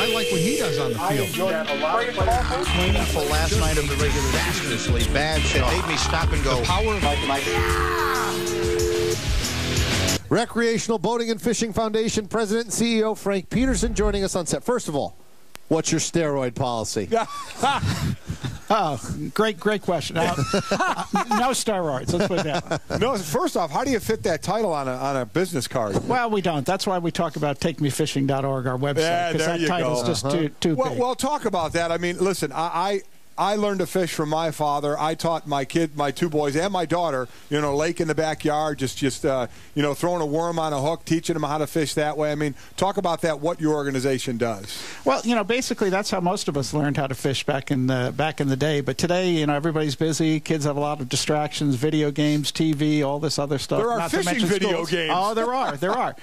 I like what he does on the field. Meaningful last night of the regular disastrously bad. It made me stop and go. The power of Mike&Mike. Recreational Boating and Fishing Foundation President and CEO Frank Peterson joining us on set. First of all, what's your steroid policy? Oh, great question. No steroids. Let's put it that way. No, first off, how do you fit that title on a business card? Well, we don't. That's why we talk about takemefishing.org, our website, Yeah, because there that you title's go. just too big. Well, talk about that. I mean, listen, I learned to fish from my father. I taught my two boys, and my daughter, lake in the backyard, just throwing a worm on a hook, teaching them how to fish that way. I mean, talk about that, what your organization does. Well, basically that's how most of us learned how to fish back in the day. But today, everybody's busy. Kids have a lot of distractions, video games, TV, all this other stuff. There are not to fishing mention video schools. games. Oh, there are.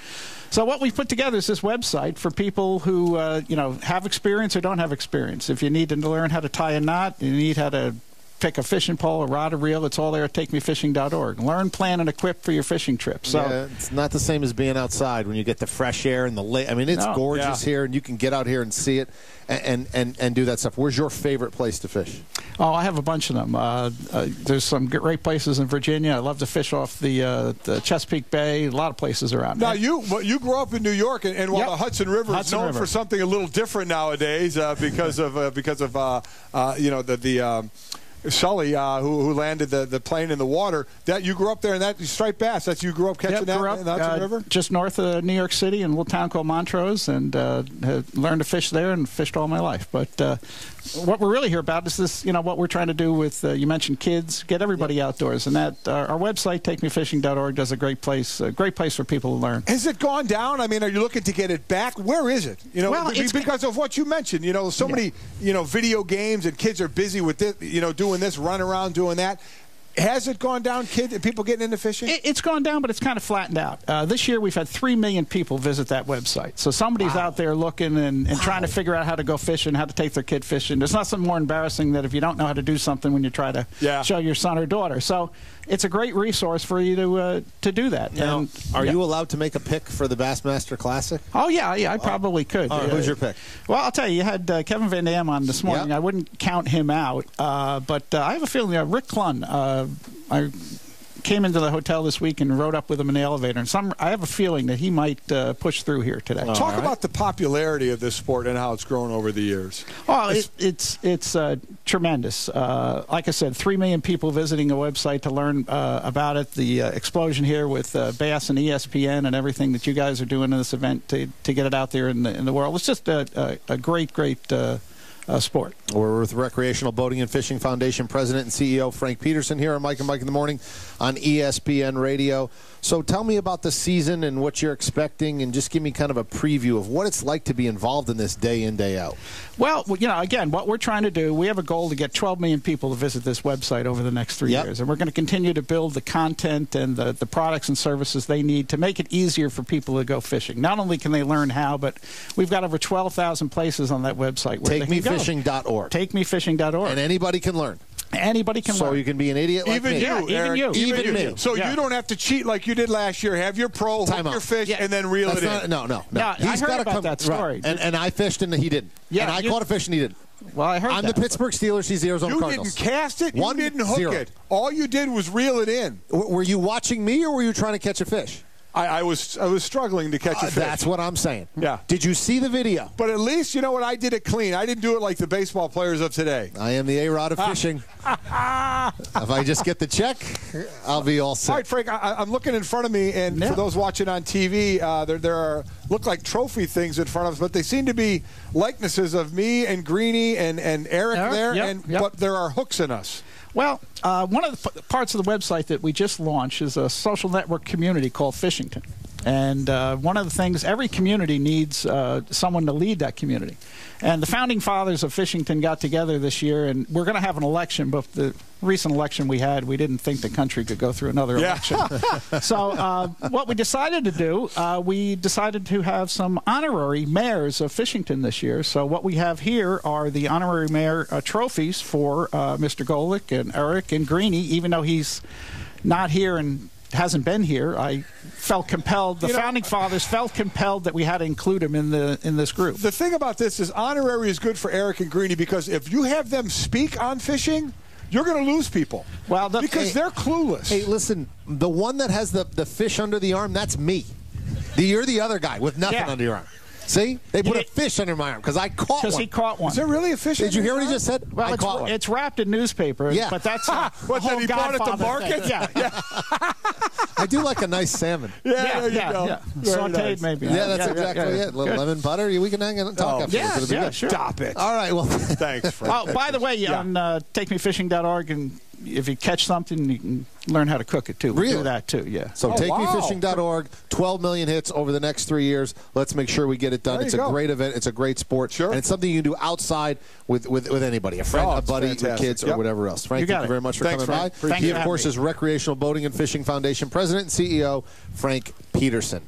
So what we've put together is this website for people who, have experience or don't have experience. If you need to learn how to tie a knot, you need how to pick a fishing pole, a rod, a reel, it's all there at takemefishing.org. Learn, plan, and equip for your fishing trip. So yeah, it's not the same as being outside when you get the fresh air and the lake. I mean, it's gorgeous here, and you can get out here and see it and do that stuff. Where's your favorite place to fish? Oh, I have a bunch of them. There's some great places in Virginia. I love to fish off the Chesapeake Bay. A lot of places around. Now, you grew up in New York, and while the Hudson River is known for something a little different nowadays because of Sully, who landed the plane in the water, that you grew up there, and that striped bass, you grew up catching that in the Hudson River? Just north of New York City in a little town called Montrose, and learned to fish there and fished all my life. But what we're really here about is this, what we're trying to do with, you mentioned kids, get everybody outdoors, and that our website, takemefishing.org, does a great place for people to learn. Has it gone down? I mean, are you looking to get it back? Where is it? Because of what you mentioned, so many, video games, and kids are busy with this, doing this, run around doing that. Has it gone down, people getting into fishing? It's gone down, but it's kind of flattened out. This year we've had 3 million people visit that website. So somebody's out there looking and trying to figure out how to go fishing, how to take their kid fishing. There's nothing more embarrassing than if you don't know how to do something when you try to show your son or daughter. So it's a great resource for you to do that. Now, and, are you allowed to make a pick for the Bassmaster Classic? Oh, yeah, I probably could. Who's your pick? Well, I'll tell you, you had Kevin Van Dam on this morning. I wouldn't count him out, but I have a feeling Rick Clunn, I came into the hotel this week and rode up with him in the elevator, and I have a feeling that he might push through here today. Talk about the popularity of this sport and how it's grown over the years. Oh, it's tremendous. Like I said, 3 million people visiting a website to learn about it. The explosion here with Bass and ESPN and everything that you guys are doing in this event to get it out there in the world. It's just a great sport. We're with Recreational Boating and Fishing Foundation President and CEO Frank Peterson here on Mike&Mike in the Morning on ESPN Radio. So tell me about the season and what you're expecting, and just give me kind of a preview of what it's like to be involved in this day in, day out. Well, again, what we're trying to do, we have a goal to get 12 million people to visit this website over the next 3 years. And we're going to continue to build the content and the products and services they need to make it easier for people to go fishing. Not only can they learn how, but we've got over 12,000 places on that website where they can go. Takemefishing.org. Takemefishing.org. And anybody can learn. Anybody can learn. So you can be an idiot like me. Even me. So you don't have to cheat like you did last year. Have your pro, hook your fish, and then reel it in. No. He's got to come. That story. Right. And I fished and he didn't. And I caught a fish and he didn't. Well, I heard I'm the Pittsburgh Steelers. He's the Arizona Cardinals. You didn't cast it. You didn't hook it. All you did was reel it in. Were you watching me, or were you trying to catch a fish? I was struggling to catch a fish. That's what I'm saying. Yeah. Did you see the video? But at least, you know what, I did it clean. I didn't do it like the baseball players of today. I am the A-Rod of fishing. If I just get the check, I'll be all set. All right, Frank, I'm looking in front of me, and for those watching on TV, there look like trophy things in front of us, but they seem to be likenesses of me and Greeny and Eric there, but there are hooks in us. Well, one of the parts of the website that we just launched is a social network community called Fishington. And one of the things, every community needs someone to lead that community. And the founding fathers of Fishington got together this year, and we're going to have an election, but the recent election we had, we didn't think the country could go through another election. So what we decided to do, we decided to have some honorary mayors of Fishington this year. So what we have here are the honorary mayor trophies for Mr. Golick and Eric and Greeny, even though he's not here and hasn't been here, I felt compelled. The founding fathers felt compelled that we had to include him in this group. The thing about this is honorary is good for Eric and Greeny, because if you have them speak on fishing, you're going to lose people. Well, because they're clueless. Hey, listen, the one that has the fish under the arm, that's me. You're the other guy with nothing under your arm. See? They put a fish under my arm because I caught one. Because he caught one. Is there really a fish? Did you hear what he just said? Well, I caught one. It's wrapped in newspaper. Yeah. But that's what, then he brought it to market? Yeah. I do like a nice salmon. Yeah, there you go. Yeah. Very Sauteed, nice. maybe. Yeah, that's exactly it. A little lemon butter. We can hang out and talk after this. Yeah, sure. Stop it. All right. Well, thanks, Frank. Oh, by the way, on takemefishing.org, and if you catch something, you can learn how to cook it too. We do that too. Yeah. So takemefishing.org, 12 million hits over the next 3 years. Let's make sure we get it done. It's a great event. It's a great sport. Sure. And it's something you can do outside with anybody, a friend, a buddy, with kids, or whatever else. Frank, thank you very much for coming by. Frank. He, of course, is Recreational Boating and Fishing Foundation President and CEO, Frank Peterson.